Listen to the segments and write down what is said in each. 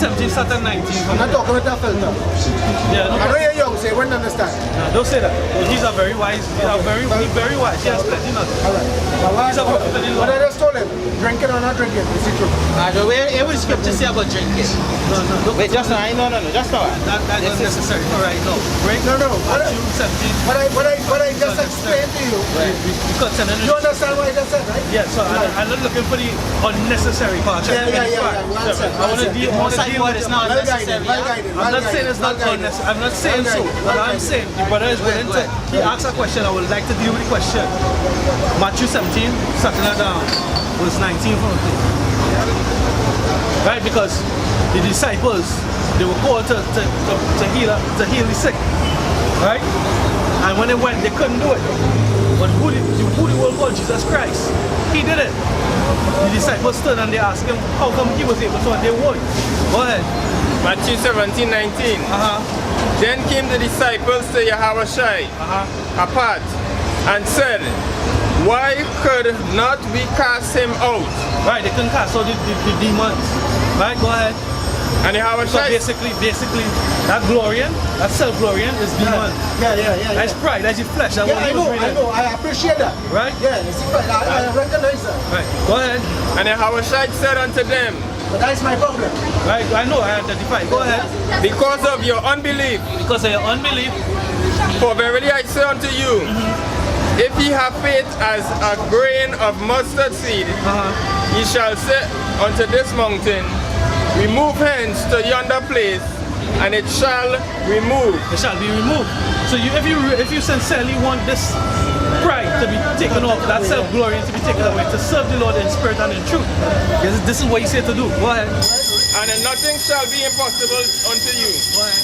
17 start at 19. I'm not talking about that filter. Yeah, no, I know you're young, so you wouldn't understand. no, don't say that. He's a very wise. He's very wise. He has plenty nuts. Alright. He's a prophet in But law. I just told him, drinking or not drinking, is it true? It was scripture say about drinking. No. Wait, just now. No, just now. That's not necessary for right now. Right? No. Matthew 17. What I just explained to you, you understand what I just said, right? Yeah, so I'm not looking for the unnecessary part. Yeah. Well said. I want to deal with It's not necessary. I'm not saying it's not unnecessary. I'm not saying so. But I'm saying the brother is willing to. He asked a question. I would like to deal with the question. Matthew 17, starting at verse 19 from the thing. Right? Because the disciples, they were called to heal the sick. Right? And when they went, they couldn't do it. But who the world called Jesus Christ? He did it. The disciples stood and they asked him how come he was able to and they won't. Go ahead. Matthew 17:19. Then came the disciples to Yahushua apart and said, why could not we cast him out? Right, they couldn't cast out the demons. Right, go ahead. And So Yahushua basically, that glorian, that self-glorian is demon. Yeah. That's pride, that's your flesh. That's Yeah, what I he was know, reading. I appreciate that. Right? Yeah, it's right. I recognize that. Right, go ahead. and Yahushua said unto them, But that's my problem. Right, I know, I identify. Go ahead. because of your unbelief, Because of your unbelief, for verily I say unto you, if ye have faith as a grain of mustard seed, ye shall say unto this mountain, remove hence to yonder place, and it shall remove. it shall be removed. So if you sincerely want this pride to be taken off, that self-glory to be taken away, to serve the Lord in spirit and in truth, this is what you say to do. Go ahead. And nothing shall be impossible unto you. Go ahead.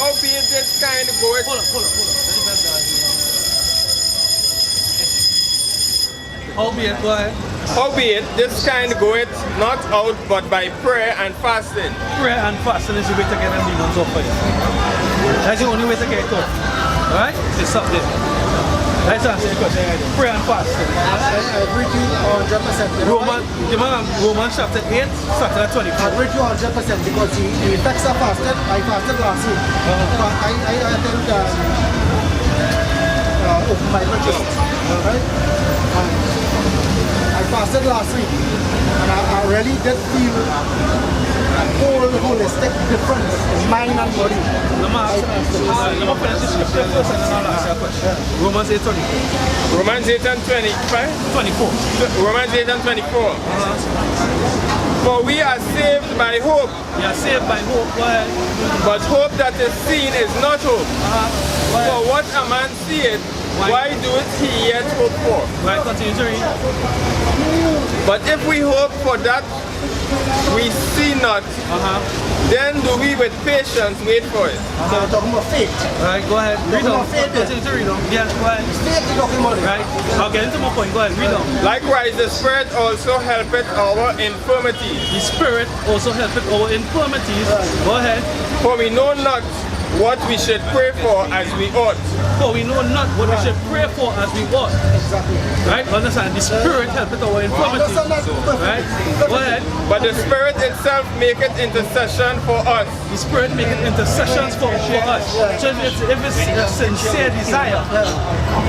Howbeit this kind goeth. Hold up. Let the best guy here. Albeit, go ahead. Howbeit this kind goeth not out but by prayer and fasting. Prayer and fasting is the way to get them demons off of you. That's the only way to get it off. Alright? It's something. Let's answer your question. Prayer and fasting. I agree with you 100%. Romans chapter 8, starting at 24. I agree with you 100% because the effects are fasted. I fasted last week. But I think open my budget. Alright? I fasted last week and I really did feel a whole holistic difference in mind and body. Let me finish the scripture first and then I'll ask you a question. Romans 8, 24. Romans 8 and 25. Romans 8 and 24. For we are saved by hope. You are saved by hope. Go ahead. But hope that is seen is not hope. For what a man seeth, why doeth he yet hope for? Right, continue to read. But if we hope for that we see not, then do we with patience wait for it. So we're talking about faith. Alright, go ahead. Read on. Continue to read on. Yeah, go ahead. Faith we're talking about. Right. I'll get into my point. Go ahead. Read on. Likewise, the Spirit also helpeth our infirmities. The Spirit also helpeth our infirmities. Go ahead. For we know not what we should pray for as we ought. For we know not what we should pray for as we ought. Exactly. Right? Understand? The Spirit helpeth our infirmities. Right? Go ahead. But the Spirit itself maketh intercession for us. The Spirit maketh intercessions for us. So if it's a sincere desire,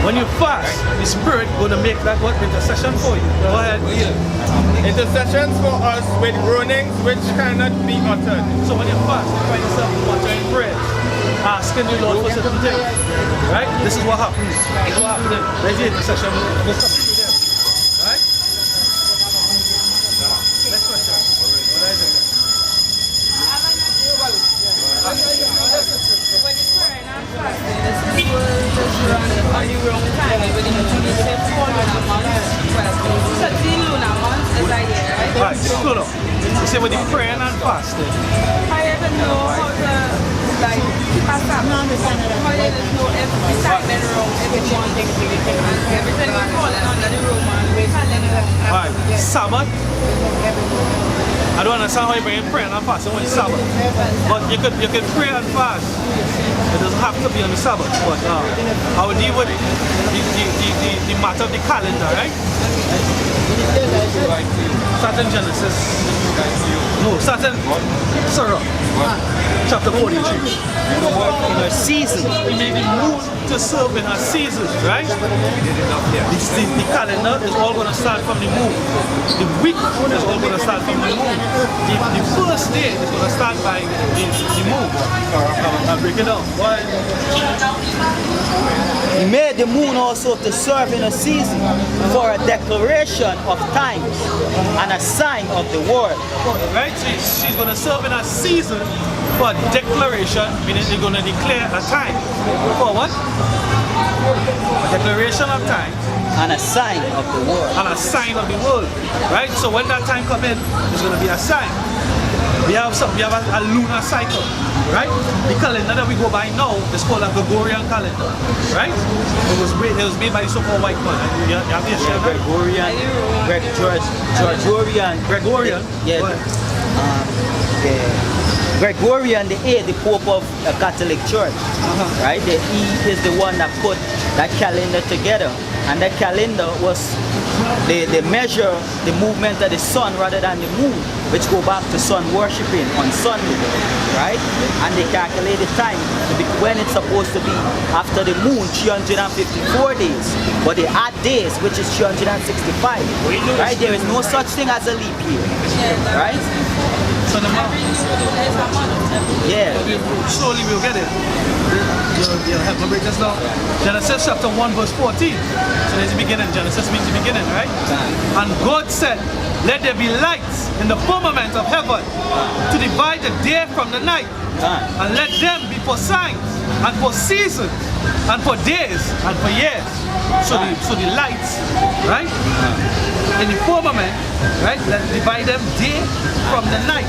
when you fast, the Spirit going to make that what intercession for you. Go ahead. Intercessions for us with groanings which cannot be uttered. So when you fast, you find yourself muttering prayers, asking the Lord for certain things. Right? This is what happens. This is what happens. There's the intercession. We'll come through there. Right? Next question. What is it? When it's prayer and fasting, this is where just run on the wrong time. When you do the same 4 lunar months, 13 lunar months is a year, right? Alright, slow down. You say with the praying and fasting. How you even know how to, like, pass up? How you even know if the time is wrong, if it's one thing, and everything is falling under the Roman calendar. Alright, Sabbath. I don't understand how you bring in prayer and fasting when it's Sabbath. But you could pray and fast. It doesn't have to be on the Sabbath. But I will deal with the matter of the calendar, right? Start in Genesis. No, starting Surah, chapter 43. In her season. He made the moon to serve in her seasons, right? The calendar is all going to start from the moon. The week is all going to start from the moon. The first day is going to start by the moon. I'll break it down. He made the moon also to serve in a season for a declaration of times and a sign of the word. Right? So she's going to serve in a season for declaration, meaning they're going to declare a time. For what? A declaration of time. And a sign of the word. And a sign of the world. Right? So when that time comes in, there's going to be a sign. We have a lunar cycle, right? The calendar that we go by now is called a Gregorian calendar, right? It was made by the so-called white man. You have to share that? Gregorian. Yeah. Gregorian the 8th, the Pope of the Catholic Church, right? He is the one that put that calendar together, and that calendar was they measure the movement of the sun rather than the moon, which go back to sun worshiping on Sunday, right? And they calculate the time when it's supposed to be after the moon, 354 days, but they add days, which is 365, right? There is no such thing as a leap year, right? So the month. Yeah. Slowly we'll get it. You'll help me break this down. Genesis chapter 1 verse 14. So there's the beginning. Genesis means the beginning, right? And God said, let there be lights in the firmament of heaven to divide the day from the night. And let them be for signs and for seasons and for days and for years. So the lights, right? In the firmament, right? Let divide them day from the night.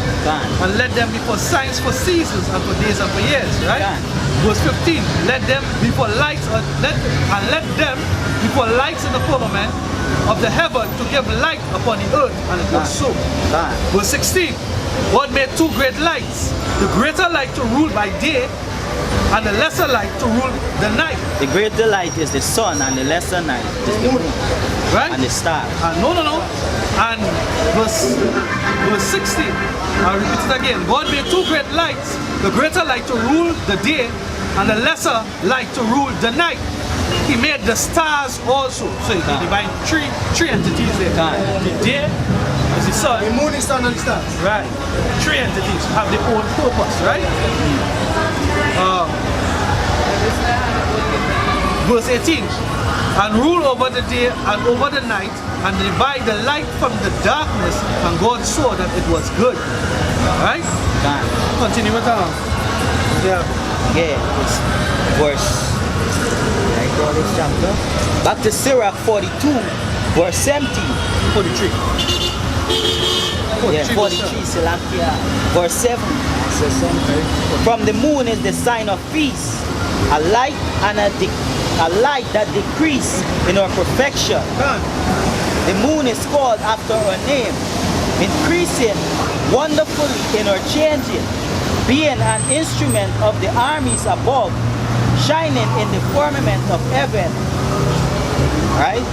And let them be for signs, for seasons, and for days and for years, right? Verse 15, let them be for lights, and let them be for lights in the firmament of the heaven to give light upon the earth, and it was so. Verse 16, God made two great lights, the greater light to rule by day, and the lesser light to rule the night. The greater light is the sun, and the lesser night is the moon, right? And the stars. No. And verse 16, I'll repeat it again. God made two great lights, the greater light to rule the day, and the lesser light to rule the night. He made the stars also. So he divided three entities there. The day is the sun. The moon, the sun, and the stars. Right. Three entities have their own purpose, right? Verse 18. And rule over the day and over the night, and divide the light from the darkness, and God saw that it was good. Right? Continue with that. Yeah. It's verse, this chapter. Back to Sirach 42, verse 17. 43. 43, Salakia. Verse 7. From the moon is the sign of peace, a light and a light that decreases in her perfection. The moon is called after her name, increasing wonderfully in her changing, being an instrument of the armies above, shining in the firmament of heaven. Right?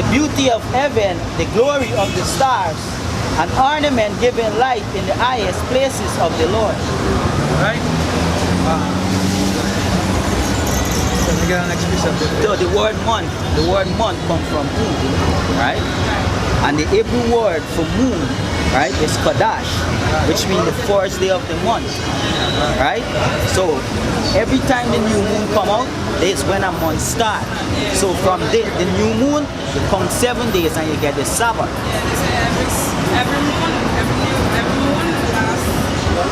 The beauty of heaven, the glory of the stars, an ornament giving light in the highest places of the Lord. Right? So the word month comes from moon, right? And the Hebrew word for moon, right, is Kadash, which means the first day of the month, right? So every time the new moon come out, is when a month starts. So from the new moon, you count 7 days and you get the Sabbath. Every moon lasts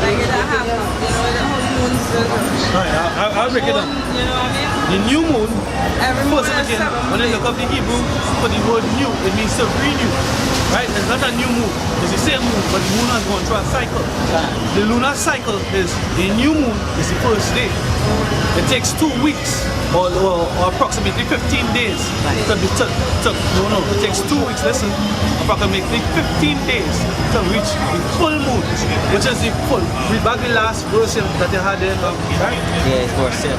like it happens. You know, the whole moon's I'll break it down. You know what I mean? The new moon, Every moon first has again, 7 when you look up the Hebrew for the word new, it means to renew. Right? It's not a new moon. It's the same moon, but the moon has gone through a cycle. The lunar cycle is the new moon is the first day. It takes 2 weeks or approximately 15 days it takes 2 weeks, listen, approximately 15 days to reach the full moon, which is the full. Read back the last verse that they had there, right? Yeah, verse 7.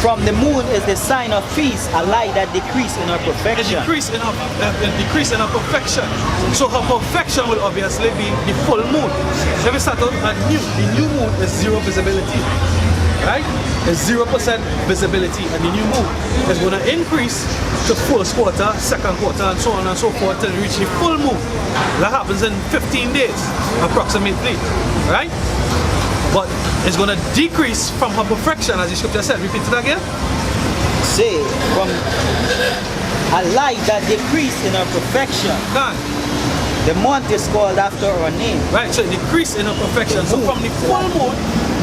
From the moon is the sign of peace, a light that decrease in her A perfection. decrease in her perfection. So her perfection will obviously be the full moon. Let me start out at new. The new moon is zero visibility. Right? It's 0% visibility, and the new moon is going to increase to first quarter, second quarter, and so on and so forth till reach the full moon. That happens in 15 days, approximately. Right? But it's going to decrease from her perfection, as the scripture said. Repeat it again. Say, from a light that decrease in her perfection. Done. The month is called after her name. Right, so it decreased in her perfection. So from the full moon,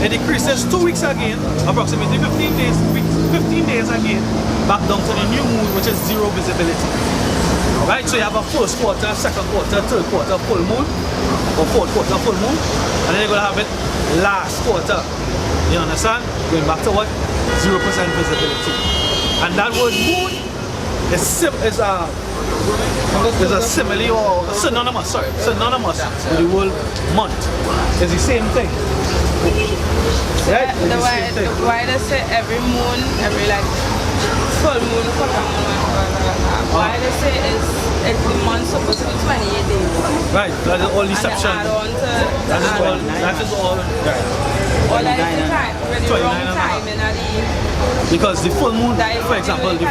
it decreases 2 weeks again, approximately 15 days again, back down to the new moon, which is zero visibility. Right, so you have a first quarter, second quarter, third quarter, full moon, or fourth quarter, full moon, and then you're going to have it last quarter. You understand? Going back to what? 0% visibility. And that word moon is a simile or synonymous with the word month. It's the same thing. Right? It's the same thing. Why they say every moon, every like full moon, why they say it's the month supposed to be 28 days. Right, that is all deception. And add on to That is all. Right. all that is the time, really 29 wrong and a half. time in the Because the full moon, for example, the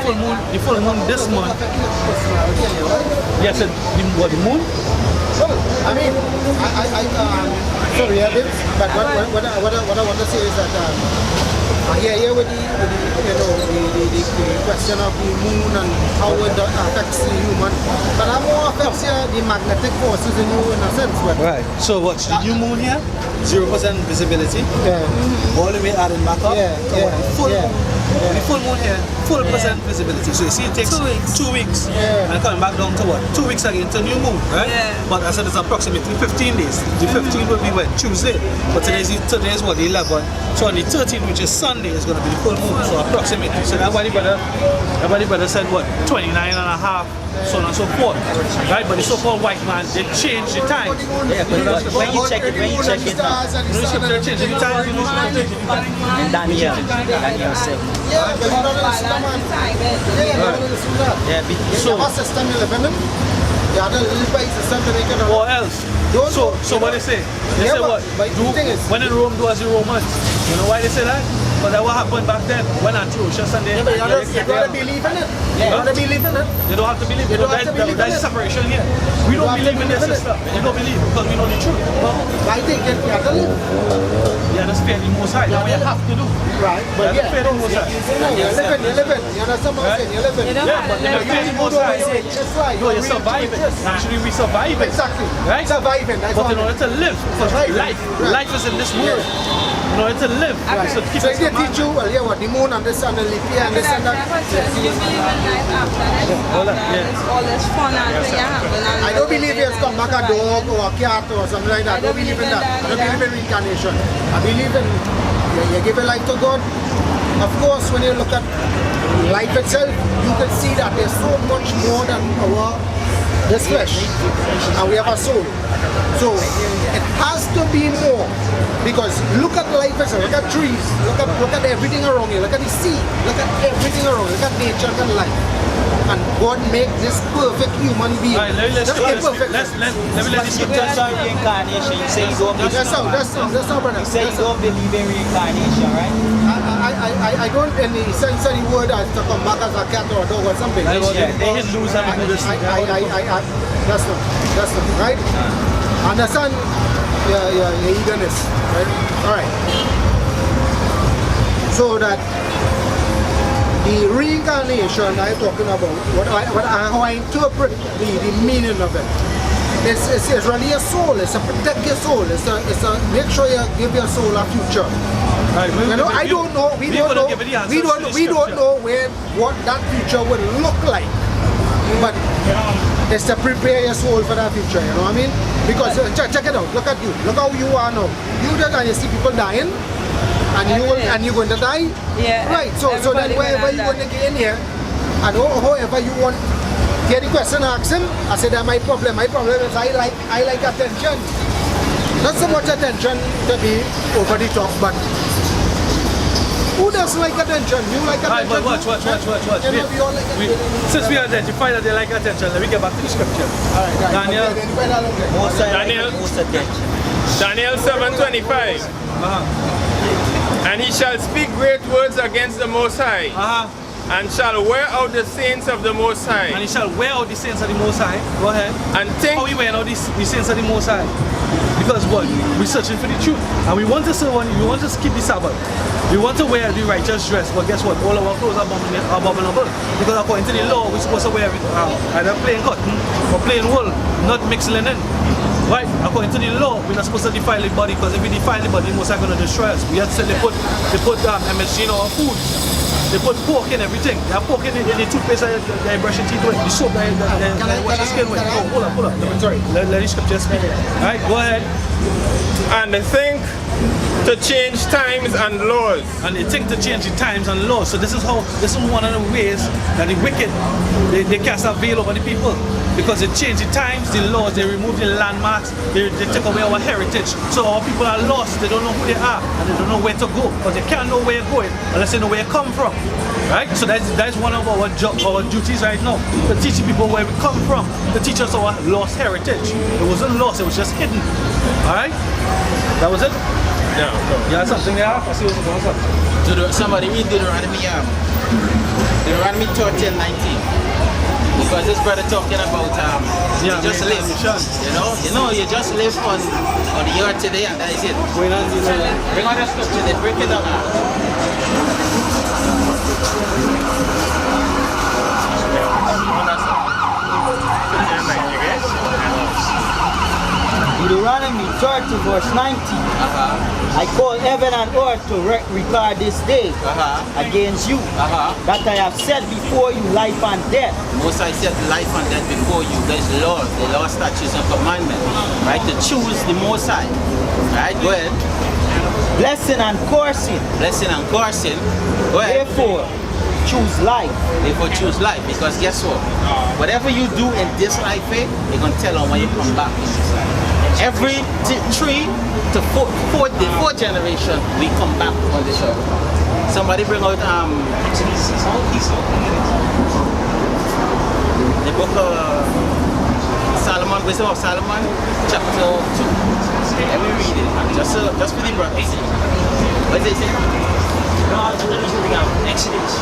full moon this month. Yes, the moon. Well, I mean, sorry, but what I want to say is that here with the question of the moon and how it affects the human, but that more affects the magnetic forces in you in a sense. Right. So what's the new moon here? 0% visibility. Yeah. All the way adding back up. Yeah, So yeah, the full yeah. moon. The full moon here, full percent visibility. So you see, it takes 2 weeks, Yeah. and coming back down to what? 2 weeks again to new moon, right? Yeah. But I said it's approximately 15 days. The 15th will be when Tuesday, but today's what, the 11th. So on the 13th, which is Sunday, is going to be the full moon. So approximately. So that's why the brother said what? 29 and a half, so on and so forth, right? But the so-called white man, they changed the time. Yeah, but when you check it, You know, the scripture changing the time. You know, the scripture changing the time. Daniel 7. Yeah, but you don't understand, man. Yeah, you don't understand that. Yeah, You have a system you live in. You have a little bit system to make it a Or else. So what they say? They say what? When in Rome, do as the Romans. You know why they say that? But that what happened back then when Antiochus and they. but you gotta believe in it. You gotta believe in it. They don't have to believe. They don't have to believe That's in it. separation here. We don't believe in this system. We don't believe because we know the truth. I think that you have to live. Yeah, that's fair. The most high. That's what you have to do. Right, but That's fair. The most high. you're living. You understand what I'm saying? You're living. Yeah, but you're fair. The most high. Just like No, you're surviving. Actually, we survive it. Exactly. Right? Surviving. That's But what in order to live, because Surviving. life is in this world. In order to live, so keep So his if they teach commandments. you, well, yeah, what the moon and this and the leap year and this and that. Do you believe in life after this? All this fun and thing happen. I don't believe it's come back a dog or a cat or something like that. I don't believe in that. I don't believe in reincarnation. I believe in you give a life to God. Of course, when you look at life itself, you can see that there's so much more than this flesh, and we have a soul. So it has to be more, because look at life itself. Look at trees. Look at everything around you. Look at the sea. Look at everything around you. Look at nature. Look at life. And God made this perfect human being. All right, let me let the scripture Just on reincarnation, you say you don't believe. That's how, brother. You say you don't believe in reincarnation, right? I don't in the sense of the word as to come back as a cat or a dog or something. They Hindus have to do this. That's not, right? Understand your eagerness, right? Alright. So that the reincarnation I'm talking about, how I interpret the meaning of it. It's really a soul. It's a protect your soul. It's a make sure you give your soul a future. Right, You know, I don't know. We don't know. We don't know what that future will look like. But it's to prepare your soul for that future. You know what I mean? Because check it out. Look at you. Look how you are now. You just and you see people dying, and you're going to die. Yeah. Right. So then wherever you want to get in here, and however you want. Get the question, ask him. I said that my problem is I like attention. Not so much attention to be over the top, but Who doesn't like attention? You like Alright, attention. but watch. You know, we all like attention. Since we identify that they like attention, let me get back to the scripture. Alright, guys. Daniel. Most I Daniel. like most attention. Daniel 7:25. And he shall speak great words against the Most High, and shall wear out the saints of the Most High. And he shall wear out the saints of the Most High. Go ahead. And think. How we wear out the saints of the Most High? Because what? We're searching for the truth. And we want to serve one, we want to keep the Sabbath. We want to wear the righteous dress, but guess what? All our clothes are abominable. Because according to the law, we're supposed to wear either plain cotton or plain wool, not mixed linen. Right? According to the law, we're not supposed to defile the body, because if we defile the body, the Most High going to destroy us. We have to say they put MSG in our food. They put pork in everything. They have pork in the toothpaste that they brush your teeth with, the soap that they wash your skin with. Oh, hold up. Sorry. Let the scripture speak. Alright, go ahead. And think to change times and laws. And they think to change the times and laws. So this is one of the ways that the wicked, they cast a veil over the people. Because they change the times, the laws, they remove the landmarks, they take away our heritage. So our people are lost, they don't know who they are, and they don't know where to go. Because they can't know where you're going unless they know where you come from. Right? So that's one of our duties right now. To teach people where we come from. To teach us our lost heritage. It wasn't lost, it was just hidden. Alright? That was it? No. You had something there? I see what's going on. Somebody read Deuteronomy 13:19. Because this brother talking about you just live, you know, you just live on the earth today, and that is it. Bring on the scripture, they break it down. Deuteronomy 30 verse 19. I call heaven and earth to record this day against you, that I have set before you life and death. Most I said life and death before you. There's laws, the law, statutes, and commandments. Right? To choose the Most High. Right? Go ahead. Blessing and cursing. Blessing and cursing. Go ahead. Therefore, choose life. Therefore, choose life. Because guess what? Whatever you do in this life, you're going to tell on when you come back. Every tree to the fourth generation, we come back on the show. Somebody bring out the book of Solomon, Wisdom of Solomon, chapter 2. Let me read it. Just for the brothers. What does it say? Exodus.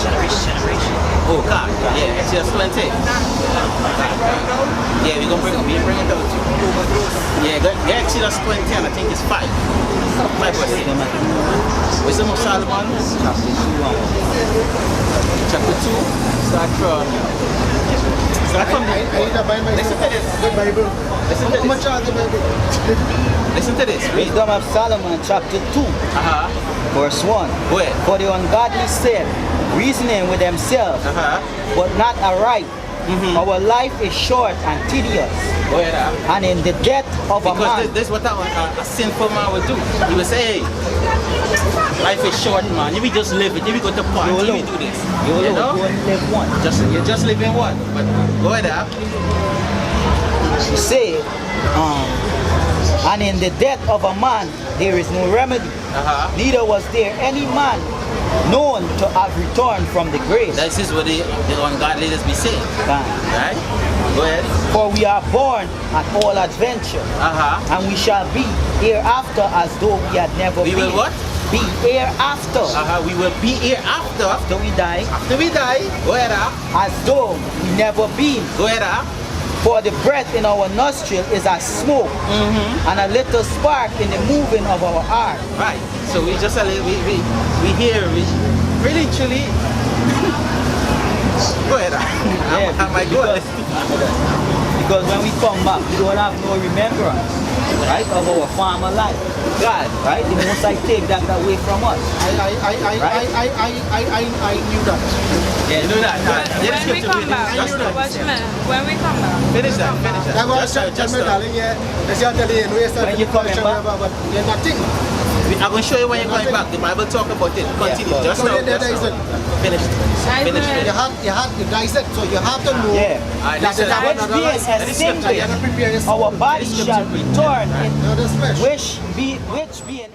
Generation. Oh, God. Yeah, Exodus 20. Yeah, we're going to bring it out. Yeah, Exodus 20, and I think it's 5. 5 verses. Wisdom of Solomon. Chapter 2. Start from listen to this. The Bible. Listen to How much are the Bible? Listen to this. Read. Wisdom of Solomon chapter 2 verse 1. Go ahead. For the ungodly said, reasoning with themselves, but not aright. Our life is short and tedious, Go ahead. and in the death of a man. Because this is what a sinful man would do. He would say, hey, life is short, man. If we just live it, if we go to party, if we do this. You know? You only live one. You're just living one. But go ahead. Say, and in the death of a man there is no remedy. Neither was there any man known to have returned from the grave. This is what the ungodliness be saying. Right? Go ahead. For we are born at all adventure, and we shall be hereafter as though we had never been. We will what? Be hereafter. We will be hereafter. After we die. After we die. Go ahead. As though we never been. Go ahead. For the breath in our nostril is as smoke, and a little spark in the moving of our heart. Right. So we just we hear really truly. Go ahead. Because when we come back, we don't have no remembrance, right, of our former life. God, right? The Most High take that away from us. I knew that. Yeah, you know that. When we come back, when we come back. Finish that. That was just me, darling. Yeah, When you coming back, but you're nothing. I'm going to show you when you're coming back. The Bible talk about it. Continue. Just now. Finish. You have to dissect, so you have to know that which being extinguished, our body shall return in which being